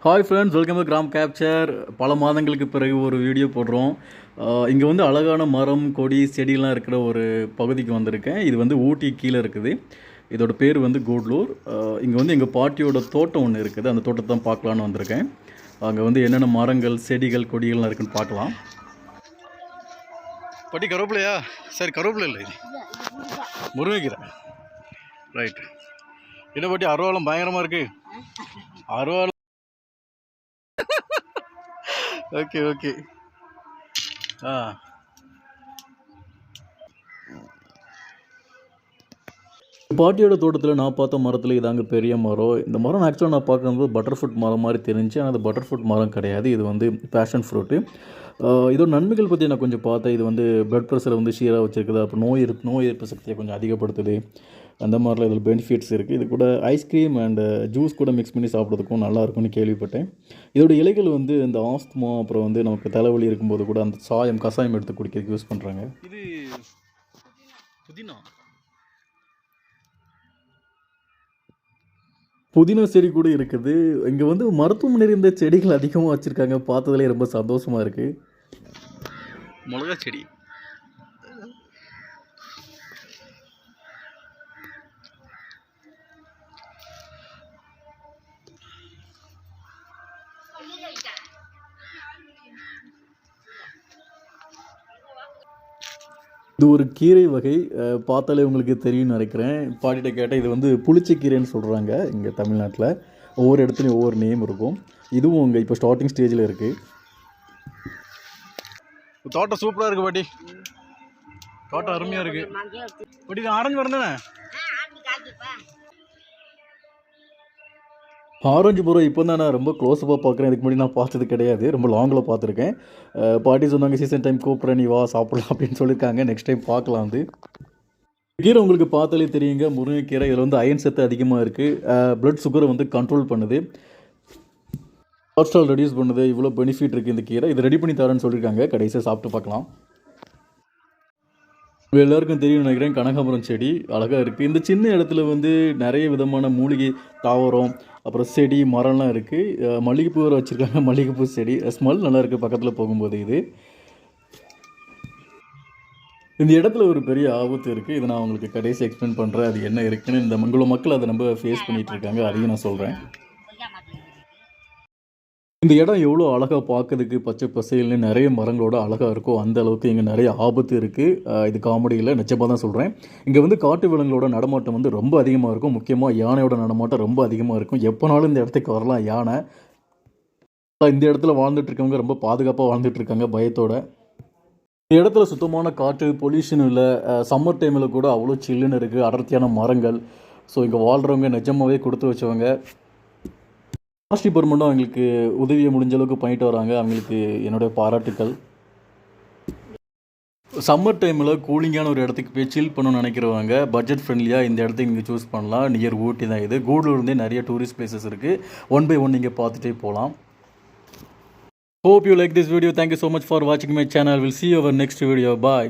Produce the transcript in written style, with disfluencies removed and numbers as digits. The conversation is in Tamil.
Hi friends, welcome to gram capture. பல மாதங்களுக்கு பிறகு ஒரு வீடியோ போடுறோம். இங்கே வந்து அழகான மரம், கொடி, செடியெலாம் இருக்கிற ஒரு பகுதிக்கு வந்திருக்கேன். இது வந்து ஊட்டி கீழே இருக்குது. இதோட பேர் வந்து கூடலூர். இங்கே வந்து எங்கள் பாட்டியோட தோட்டம் ஒன்று இருக்குது. அந்த தோட்டத்தை தான் பார்க்கலான்னு வந்திருக்கேன். அங்கே வந்து என்னென்ன மரங்கள், செடிகள், கொடிகள்லாம் இருக்குன்னு பார்க்கலாம். பாட்டி கருவேப்பிலையா? சரி, கருவேப்பிலை இல்லை, இது முருங்கைக்கீரை. ரைட். என்ன பாட்டி, அருவாளம் பயங்கரமாக இருக்குது. அருவாளம். Okay okay. பாட்டியோட தோட்டத்தில் நான் பார்த்த மரத்தில் இதாங்க பெரிய மரம். இந்த மரம் ஆக்சுவலாக நான் பார்க்கும்போது பட்டர்ஃப்ரூட் மரம் மாதிரி தெரிஞ்சு, ஆனால் அது பட்டர்ஃப்ரூட் மரம் கிடையாது. இது வந்து பேஷன் ஃப்ரூட்டு. இதோட நன்மைகள் பற்றி நான் கொஞ்சம் பார்த்தேன். இது வந்து பிளட் ப்ரெஷரை வந்து சீராக வச்சுருக்குது. அப்போ நோய் எதிர்ப்பு சக்தியை கொஞ்சம் அதிகப்படுத்துது. அந்த மாதிரிலாம் இதில் பெனிஃபிட்ஸ் இருக்குது. இது கூட ஐஸ்கிரீம் அண்டு ஜூஸ் கூட மிக்ஸ் பண்ணி சாப்பிட்றதுக்கும் நல்லாயிருக்கும்னு கேள்விப்பட்டேன். இதோட இலைகள் வந்து இந்த ஆஸ்துமா, அப்புறம் வந்து நமக்கு தலைவலி இருக்கும்போது கூட அந்த கஷாயம் எடுத்து குடிக்கிறதுக்கு யூஸ் பண்ணுறாங்க. இது புதினா செடி கூட இருக்குது. இங்கே வந்து மருத்துவமனை இருந்த செடிகள் அதிகமாக வச்சுருக்காங்க. பார்த்ததுலேயே ரொம்ப சந்தோஷமாக இருக்குது. மிளகா செடி. இது ஒரு கீரை வகை. பார்த்தாலே உங்களுக்கு தெரியும்னு நினைக்கிறேன். பாட்டிகிட்ட கேட்டால் இது வந்து புளிச்சக்கீரைன்னு சொல்கிறாங்க இங்கே தமிழ்நாட்டில். ஒவ்வொரு இடத்துலையும் ஒவ்வொரு நேம் இருக்கும். இதுவும் இங்கே இப்போ ஸ்டார்டிங் ஸ்டேஜில் இருக்குது. தோட்டம் சூப்பராக இருக்குது பாட்டி. தோட்டம் அருமையாக இருக்குது பாட்டி. இது ஆரஞ்சு மரம் தானே? ஆரஞ்சு மரம் இப்போ தான் நான் ரொம்ப க்ளோஸப்பாக பார்க்குறேன். இதுக்கு முன்னாடி நான் பார்த்தது கிடையாது. ரொம்ப லாங்கில் பார்த்துருக்கேன். பாட்டி சொன்னாங்க சீசன் டைம் கூப்பிட்றேன், நீ வா சாப்பிட்லாம் அப்படின்னு சொல்லியிருக்காங்க. நெக்ஸ்ட் டைம் பார்க்கலாம். வந்து கீரை உங்களுக்கு பார்த்தாலே தெரியுங்க, முருங்கைக்கீரை. இதில் வந்து அயன் சத்து அதிகமாக இருக்குது. ப்ளட் சுகரை வந்து கண்ட்ரோல் பண்ணுது, கொலஸ்ட்ரால் ரெடியூஸ் பண்ணுது. இவ்வளோ பெனிஃபிட் இருக்குது இந்த கீரை. இது ரெடி பண்ணி தரேன்னு சொல்லியிருக்காங்க. கடைசியாக சாப்பிட்டு பார்க்கலாம். எல்லாருக்கும் தெரியும் நினைக்கிறேன், கனகாமரம் செடி அழகாக இருக்குது. இந்த சின்ன இடத்துல வந்து நிறைய விதமான மூலிகை தாவரம், அப்புறம் செடி, மரம்லாம் இருக்குது. மல்லிகைப்பூ வர வச்சுருக்காங்க. மல்லிகைப்பூ செடி ஸ்மெல் நல்லா இருக்குது பக்கத்தில் போகும்போது. இந்த இடத்துல ஒரு பெரிய ஆபத்து இருக்குது. இதை நான் உங்களுக்கு கடைசி எக்ஸ்பிளைன் பண்ணுறேன். அது என்ன இருக்குன்னு. இந்த மங்கள மக்கள் அதை ரொம்ப ஃபேஸ் பண்ணிகிட்டு இருக்காங்க. அதையும் நான் சொல்கிறேன். இந்த இடம் எவ்வளோ அழகாக பார்க்கறதுக்கு பச்சை பசேல்னு நிறைய மரங்களோட அழகாக இருக்கும். அந்த அளவுக்கு இங்கே நிறைய ஆபத்து இருக்குது. இது காமெடியில் நிச்சயமாக தான் சொல்கிறேன். இங்கே வந்து காட்டு விலங்குகளோட நடமாட்டம் வந்து ரொம்ப அதிகமாக இருக்கும். முக்கியமாக யானையோட நடமாட்டம் ரொம்ப அதிகமாக இருக்கும். எப்போனாலும் இந்த இடத்துக்கு வரலாம் யானை. இந்த இடத்துல வாழ்ந்துட்டுருக்கவங்க ரொம்ப பாதுகாப்பாக வாழ்ந்துட்டுருக்காங்க பயத்தோட. இந்த இடத்துல சுத்தமான காற்று, பொல்யூஷன் இல்லை. சம்மர் டைமில் கூட அவ்வளோ சில்லுன்னு இருக்குது. அடர்த்தியான மரங்கள். ஸோ இங்கே வாழ்கிறவங்க நிஜமாகவே கொடுத்து வச்சவங்க. ஃபாரஸ்ட் டிபார்ட்மெண்ட்டும் அவங்களுக்கு உதவியை முடிஞ்ச அளவுக்கு பண்ணிட்டு வராங்க. அவங்களுக்கு என்னுடைய பாராட்டுக்கள். சம்மர் டைமில் கூலிங்கான ஒரு இடத்துக்கு போய் சில் பண்ணணும்னு நினைக்கிறவங்க பட்ஜெட் ஃப்ரெண்ட்லியாக இந்த இடத்துக்கு நீங்கள் சூஸ் பண்ணலாம். நியர் ஊட்டி தான் இது. கூடலூர்லேருந்தே நிறைய டூரிஸ்ட் பிளேசஸ் இருக்குது. 1 by 1 நீங்கள் பார்த்துட்டே போகலாம். Hope you like this video. Thank you so much for watching my channel. We'll see you over next video. Bye.